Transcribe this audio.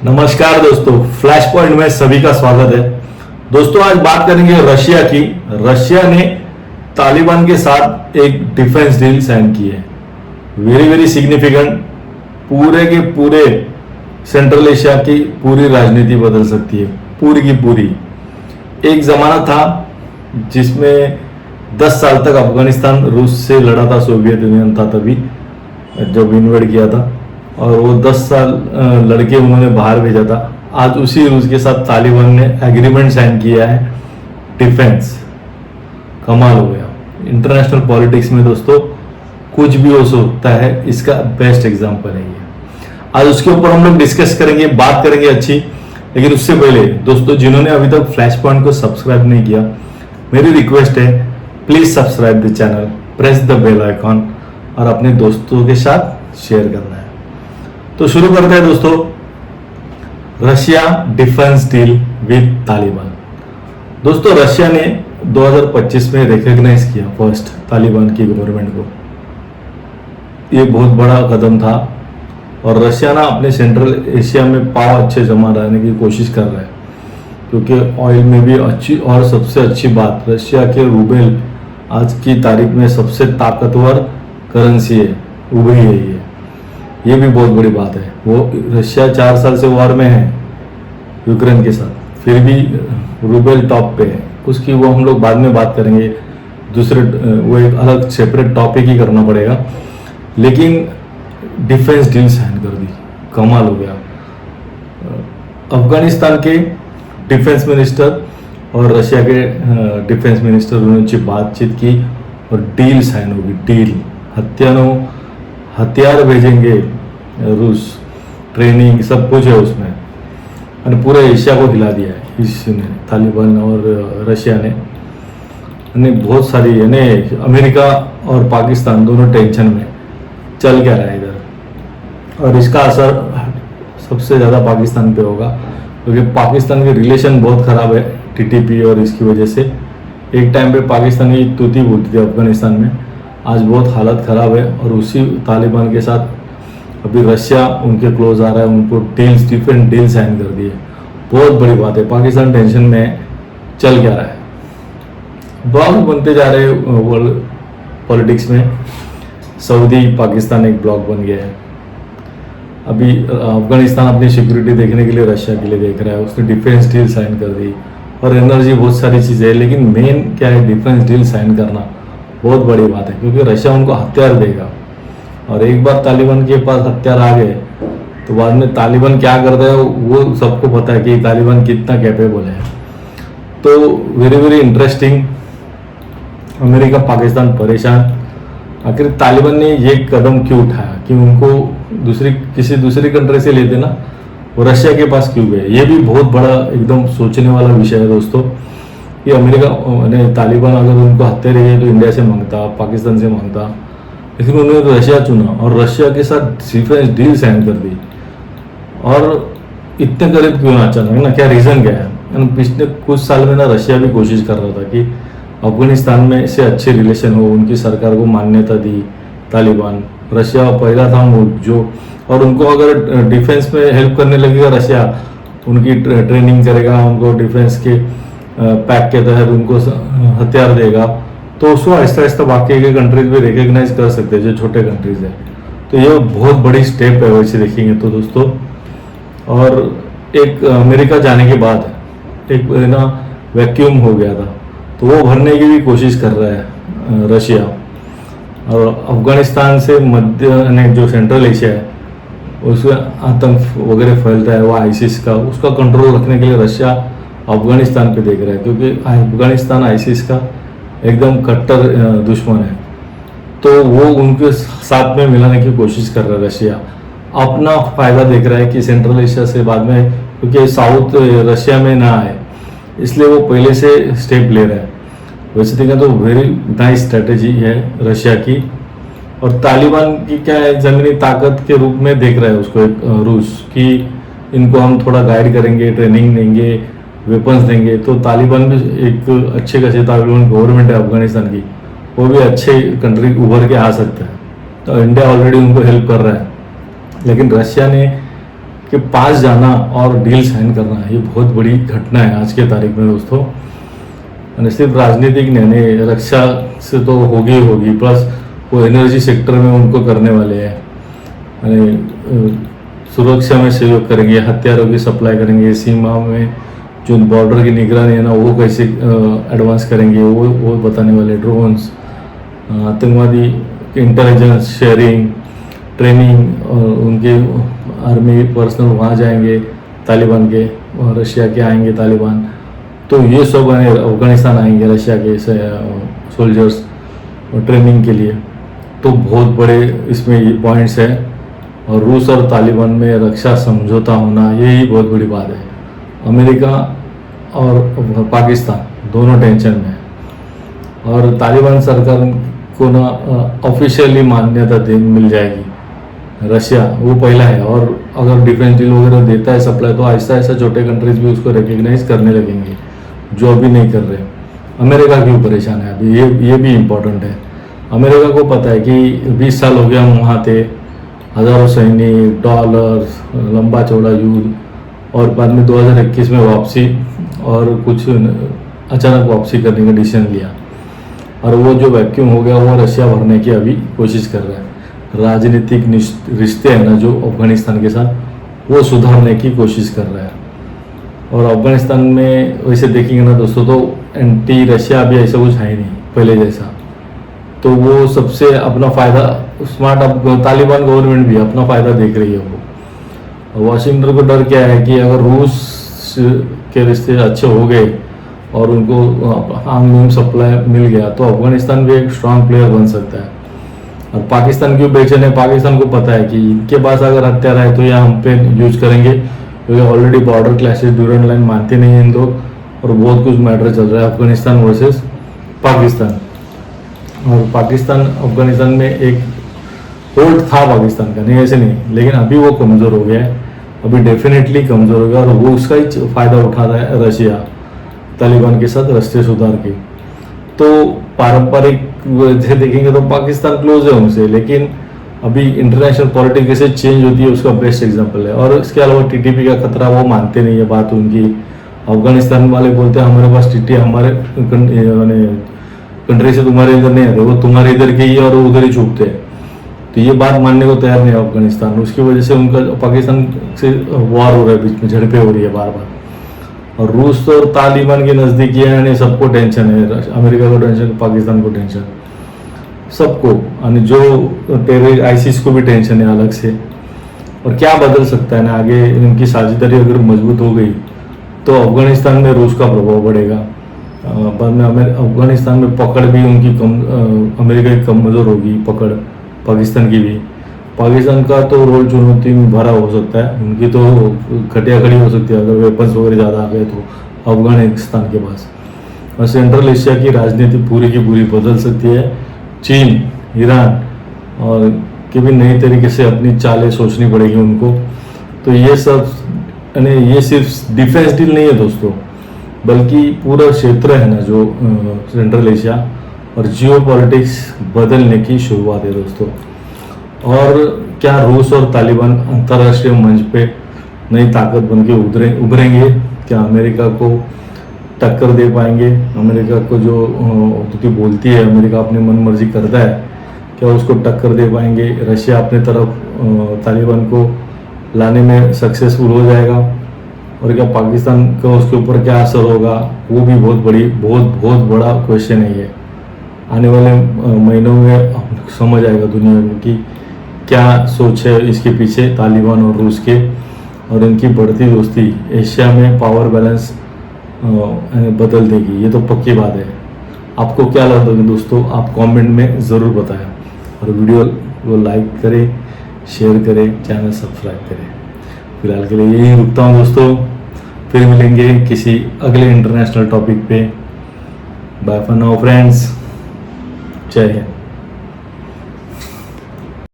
नमस्कार दोस्तों, flash point में सभी का स्वागत है। दोस्तों आज बात करेंगे रशिया की। रशिया ने तालिबान के साथ एक डिफेंस डील साइन की है। Very very significant. पूरे के पूरे सेंट्रल एशिया की पूरी राजनीति बदल सकती है, पूरी की पूरी। एक जमाना था जिसमें 10 साल तक अफगानिस्तान रूस से लड़ा था, सोवियत यूनियन था तभी जब इन्वेड किया था, और वो 10 साल लड़के उन्होंने बाहर भेजा था। आज उसी रूस के साथ तालिबान ने एग्रीमेंट साइन किया है डिफेंस। कमाल हो गया। इंटरनेशनल पॉलिटिक्स में दोस्तों कुछ भी हो सकता है, इसका बेस्ट एग्जांपल है ये। आज उसके ऊपर हम लोग डिस्कस करेंगे, बात करेंगे अच्छी। लेकिन उससे पहले दोस्तों, जिन्होंने अभी तक फ्लैश पॉइंट को सब्सक्राइब नहीं किया, मेरी रिक्वेस्ट है please subscribe the channel, press the bell icon और अपने दोस्तों के साथ शेयर करना है। तो शुरू करते हैं दोस्तों। Russia defence deal with Taliban. दोस्तों रशिया ने 2025 में रिकॉग्नाइज किया फर्स्ट तालिबान की गवर्नमेंट को। ये बहुत बड़ा कदम था और रशिया ना अपने सेंट्रल एशिया में पाव अच्छे जमा रहने की कोशिश कर रहा है, क्योंकि ऑयल में भी अच्छी, और सबसे अच्छी बात रशिया के रूबेल आज की तारीख में सबसे ताकतवर करेंसी है, उभरी है ये भी बहुत बड़ी बात है। वो रशिया 4 साल से वॉर में है यूक्रेन के साथ, फिर भी रूबेल टॉप पे है। उसकी वो हम लोग बाद में बात करेंगे, दूसरे वो एक अलग सेपरेट टॉपिक ही करना पड़ेगा। लेकिन डिफेंस डील साइन कर दी, कमाल हो गया। अफगानिस्तान के डिफेंस मिनिस्टर और रशिया के डिफेंस मिनिस्टर उन्होंने बातचीत की और डील साइन होगी। डील हथियार भेजेंगे रूस, ट्रेनिंग सब कुछ है उसमें, और पूरे एशिया को हिला दिया है इसने, तालिबान और रशिया ने बहुत सारी, यानी अमेरिका और पाकिस्तान दोनों टेंशन में चल क्या रहा है इधर। और इसका असर सबसे ज़्यादा पाकिस्तान पे होगा, क्योंकि पाकिस्तान के रिलेशन बहुत ख़राब है टीटीपी, और इसकी वजह से एक टाइम पे पाकिस्तान की तूती बोलती थी अफगानिस्तान में। आज बहुत हालत ख़राब है, और उसी तालिबान के साथ अभी रशिया उनके क्लोज आ रहा है, उनको डील्स, डिफरेंट डील साइन कर दिए। बहुत बड़ी बात है। पाकिस्तान टेंशन में चल क्या रहा है। ब्लॉक बनते जा रहे वर्ल्ड पॉलिटिक्स में। सऊदी पाकिस्तान एक ब्लॉक बन गया है। अभी अफगानिस्तान अपनी सिक्योरिटी देखने के लिए रशिया के लिए देख रहा है, उसने डिफेंस डील साइन कर दी, और एनर्जी बहुत सारी चीज़ें है। लेकिन मेन क्या है, डिफेंस डील साइन करना बहुत बड़ी बात है, क्योंकि रशिया उनको हथियार देगा। और एक बार तालिबान के पास हथियार आ गए तो बाद में तालिबान क्या करता है वो सबको पता है कि तालिबान कितना कैपेबल है। तो very very interesting. America Pakistan परेशान। आखिर तालिबान ने ये कदम क्यों उठाया कि उनको किसी दूसरी कंट्री से लेते ना, वो रशिया के पास क्यों गए? ये भी बहुत बड़ा एकदम सोचने वाला विषय है दोस्तों। कि अमेरिका ने, तालिबान अगर उनको हथियार है तो इंडिया से मांगता, पाकिस्तान से मांगता, लेकिन उन्होंने रशिया चुना और रशिया के साथ डिफेंस डील साइन कर दी। और इतने करीब क्यों ना अचानक ना, क्या रीज़न क्या है? पिछले कुछ साल में ना रशिया भी कोशिश कर रहा था कि अफगानिस्तान में से अच्छे रिलेशन हो, उनकी सरकार को मान्यता दी तालिबान। रशिया पहला था मुल्क जो, और उनको अगर डिफेंस में हेल्प करने लगेगा रशिया, उनकी ट्रेनिंग करेगा, उनको डिफेंस के पैक के तहत उनको हथियार देगा, तो उसको आहिस्ता आहिस्ता बाकी के कंट्रीज भी रिकग्नाइज कर सकते हैं जो छोटे कंट्रीज हैं। तो ये बहुत बड़ी स्टेप है वैसे देखेंगे तो दोस्तों। और एक अमेरिका जाने के बाद एक ना वैक्यूम हो गया था, तो वो भरने की भी कोशिश कर रहा है रशिया। और अफगानिस्तान से मध्य जो सेंट्रल एशिया है उसमें आतंक वगैरह फैलता है, वो आईसिस का, उसका कंट्रोल रखने के लिए रशिया अफगानिस्तान पे देख रहा है, क्योंकि अफगानिस्तान आईसिस का एकदम कट्टर दुश्मन है। तो वो उनके साथ में मिलाने की कोशिश कर रहा है रशिया। अपना फायदा देख रहा है कि सेंट्रल एशिया से बाद में, क्योंकि साउथ रशिया में ना आए, इसलिए वो पहले से स्टेप ले रहा है। वैसे देखें तो वेरी नाइस स्ट्रेटेजी है रशिया की। और तालिबान की क्या है, ज़मीनी ताकत के रूप में देख रहा है उसको एक रूस की, इनको हम थोड़ा गाइड करेंगे, ट्रेनिंग देंगे, वेपन्स देंगे, तो तालिबान भी एक अच्छे खासे, तालिबान गवर्नमेंट है अफगानिस्तान की, वो भी अच्छे कंट्री उभर के आ सकता है। तो इंडिया ऑलरेडी उनको हेल्प कर रहा है। लेकिन रशिया ने के पास जाना और डील साइन करना, ये बहुत बड़ी घटना है आज के तारीख में दोस्तों। और सिर्फ राजनीतिक नहीं, रक्षा से तो होगी, प्लस वो एनर्जी सेक्टर में उनको करने वाले हैं, सुरक्षा में सहयोग करेंगे, हथियारों की सप्लाई करेंगे, सीमा में जो बॉर्डर की निगरानी है ना वो कैसे एडवांस करेंगे वो बताने वाले, ड्रोन्स, आतंकवादी इंटेलिजेंस शेयरिंग, ट्रेनिंग, और उनके आर्मी पर्सनल वहाँ जाएंगे तालिबान के, और रशिया के आएंगे तालिबान, तो ये सब अफगानिस्तान आएंगे रशिया के सोल्जर्स ट्रेनिंग के लिए। तो बहुत बड़े इसमें ये पॉइंट्स है, और रूस और तालिबान में रक्षा समझौता होना यही बहुत बड़ी बात है। अमेरिका और पाकिस्तान दोनों टेंशन में है, और तालिबान सरकार को ना ऑफिशियली मान्यता मिल जाएगी, रशिया वो पहला है, और अगर डिफेंस डील वगैरह देता है सप्लाई, तो आहिस्ता आहिस्ता छोटे कंट्रीज भी उसको रिकग्नाइज करने लगेंगे, जो अभी नहीं कर रहे। अमेरिका क्यों परेशान है अभी, ये भी इम्पोर्टेंट है। अमेरिका को पता है कि 20 साल हो गया हम वहाँ थे, हज़ारों सैनिक, डॉलर्स, लंबा चौड़ा युद्ध, और बाद में 2021 में वापसी, और कुछ अचानक वापसी करने का डिसीजन लिया, और वो जो वैक्यूम हो गया वो रशिया भरने की अभी कोशिश कर रहा है। राजनीतिक रिश्ते हैं ना जो अफगानिस्तान के साथ, वो सुधारने की कोशिश कर रहा है। और अफगानिस्तान में वैसे देखेंगे ना दोस्तों, तो एंटी रशिया अभी ऐसा कुछ है नहीं पहले जैसा, तो वो सबसे अपना फ़ायदा स्मार्ट, अब तालिबान गवर्नमेंट भी अपना फ़ायदा देख रही है। वो वाशिंगटन को डर क्या है कि अगर रूस के रिश्ते अच्छे हो गए और उनको आर्म सप्लाई मिल गया, तो अफगानिस्तान भी एक स्ट्रांग प्लेयर बन सकता है। और पाकिस्तान क्यों बेचैन है, पाकिस्तान को पता है कि इनके पास अगर हथियार है तो ये हम पे यूज करेंगे, क्योंकि already border clashes, Durand line मानते नहीं हैं इन लोग, और बहुत कुछ मैटर चल रहा है अफगानिस्तान वर्सेस पाकिस्तान। और पाकिस्तान अफगानिस्तान में एक होल्ड था पाकिस्तान का, नहीं ऐसे नहीं, लेकिन अभी वो कमज़ोर हो गया है, अभी डेफिनेटली कमज़ोर हो गया, और वो उसका ही फ़ायदा उठा रहा है रशिया तालिबान के साथ रास्ते सुधार के। तो पारंपरिक वजह देखेंगे तो पाकिस्तान क्लोज है उनसे, लेकिन अभी इंटरनेशनल पॉलिटिक्स कैसे चेंज होती है उसका बेस्ट एग्जांपल है। और इसके अलावा टीटीपी का खतरा वो मानते नहीं है बात उनकी। अफगानिस्तान वाले बोलते हैं हमारे पास टीटी, हमारे कंट्री से तुम्हारे इधर नहीं आते, वो तुम्हारे इधर के ही और वो उधर ही छुपते हैं। तो ये बात मानने को तैयार नहीं है अफगानिस्तान, उसकी वजह से उनका पाकिस्तान से वॉर हो रहा है, बीच में झड़पें हो रही है बार बार। और रूस और तालिबान की नज़दीकियाँ यानी सबको टेंशन है, अमेरिका को टेंशन, पाकिस्तान को टेंशन, सबको, यानी जो टेरर आईसिस को भी टेंशन है अलग से। और क्या बदल सकता है ना आगे, इनकी साझेदारी अगर मजबूत हो गई तो अफगानिस्तान में रूस का प्रभाव बढ़ेगा, बाद में अफगानिस्तान में पकड़ भी उनकी अमेरिका की कमज़ोर होगी पकड़, पाकिस्तान की भी। पाकिस्तान का तो रोल चुनौती में भरा हो सकता है, उनकी तो खटिया खड़ी हो सकती है अगर वेपन्स वगैरह ज़्यादा आ गए तो अफगानिस्तान के पास। और सेंट्रल एशिया की राजनीति पूरी की पूरी बदल सकती है, चीन, ईरान और की भी नई तरीके से अपनी चालें सोचनी पड़ेगी उनको। तो ये सब यानी ये सिर्फ डिफेंस डील नहीं है दोस्तों, बल्कि पूरा क्षेत्र है ना जो सेंट्रल एशिया और जियो पॉलिटिक्स बदलने की शुरुआत है दोस्तों। और क्या रूस और तालिबान अंतर्राष्ट्रीय मंच पे नई ताकत बन के उभरेंगे? क्या अमेरिका को टक्कर दे पाएंगे? अमेरिका को जो तो बोलती है अमेरिका अपनी मन मर्जी करता है, क्या उसको टक्कर दे पाएंगे? रशिया अपने तरफ तालिबान को लाने में सक्सेसफुल हो जाएगा? और क्या पाकिस्तान का उसके ऊपर क्या असर होगा? वो भी बहुत बड़ा क्वेश्चन है ये। आने वाले महीनों में समझ आएगा दुनिया में कि क्या सोच है इसके पीछे तालिबान और रूस के, और इनकी बढ़ती दोस्ती एशिया में पावर बैलेंस बदल देगी, ये तो पक्की बात है। आपको क्या लगता है दोस्तों? आप कमेंट में ज़रूर बताएं, और वीडियो को लाइक करें, शेयर करें, चैनल सब्सक्राइब करें। फिलहाल के लिए यही रुकता हूँ दोस्तों, फिर मिलेंगे किसी अगले इंटरनेशनल टॉपिक पे। बाय फॉर नाउ फ्रेंड्स, जय हिंद।